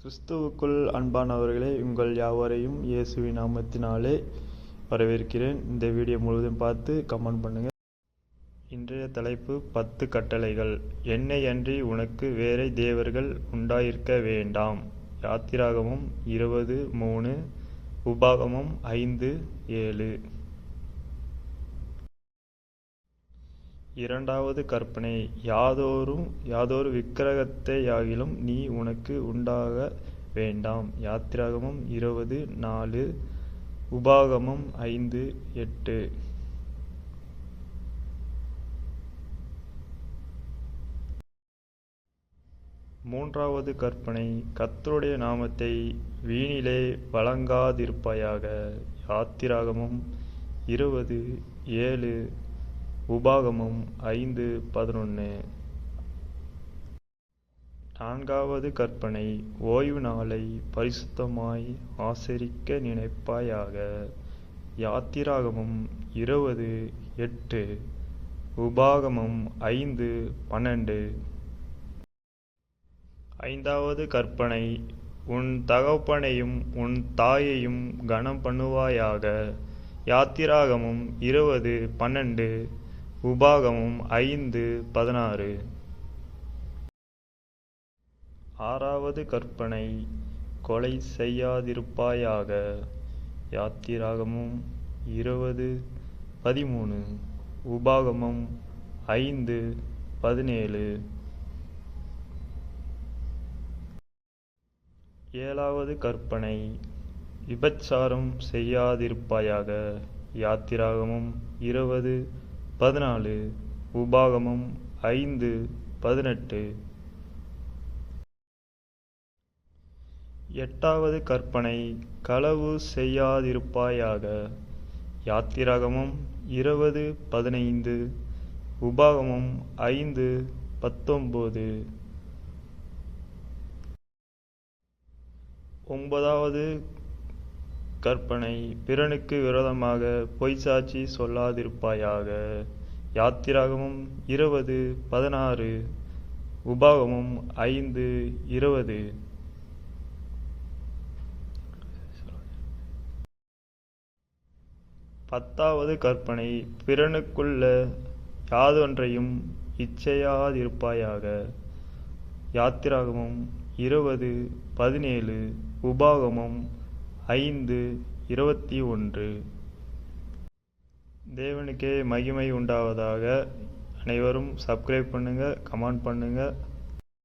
கிறிஸ்துவுக்குள் அன்பானவர்களே, உங்கள் யாவரையும் இயேசுவின் நாமத்தினாலே வரவேற்கிறேன். இந்த வீடியோ முழுவதும் பார்த்து கமெண்ட் பண்ணுங்கள். இன்றைய தலைப்பு 10 கட்டளைகள். என்னை அன்றி உனக்கு வேறே தேவர்கள் உண்டாயிருக்க வேண்டாம். யாத்திராகமம் 20:3, உபாகமம் 5:7. இரண்டாவது கற்பனை, யாதொரு விக்கிரகத்தையாகிலும் நீ உனக்கு உண்டாக வேண்டாம். யாத்திராகமம் 20:4, உபாகமம் 5:8. மூன்றாவது கற்பனை, கர்த்தருடைய நாமத்தை வீணிலே வழங்காதிருப்பாயாக. யாத்திராகமம் 20:7, உபாகமம் 5:11. நான்காவது கற்பனை, ஓய்வு நாளை பரிசுத்தமாய் ஆசரிக்க நினைப்பாயாக. யாத்திராகமம் 20:8, உபாகமம் 5:12. ஐந்தாவது கற்பனை, உன் தகப்பனையும் உன் தாயையும் கனம் பண்ணுவாயாக. யாத்திராகமம் 20:12, உபாகமம் 5:16. ஆறாவது கற்பனை, கொலை செய்யாதிருப்பாயாக. யாத்திராகமம் 20:13, உபாகமம் 5:17. ஏழாவது கற்பனை, விபச்சாரம் செய்யாதிருப்பாயாக. யாத்திராகமம் 20:14, உபாகமம் 5:18. எட்டாவது கற்பனை, களவு செய்யாதிருப்பாயாக. யாத்திராகமம் 20:15, உபாகமம் 5:19. ஒன்பதாவது கற்பனை, பிறனுக்கு விரோதமாக பொய்ச்சாட்சி சொல்லாதிருப்பாயாக. யாத்திராகமம் 20:16, உபாகமம் 5:20. பத்தாவது கற்பனை, பிறனுக்குள்ள யாதொன்றையும் இச்சையாதிருப்பாயாக. யாத்திராகமம் 20:17, உபாகமம் 5:21. தேவனுக்கே மகிமை உண்டாவதாக. அனைவரும் சப்ஸ்கிரைப் பண்ணுங்கள், கமெண்ட் பண்ணுங்கள்.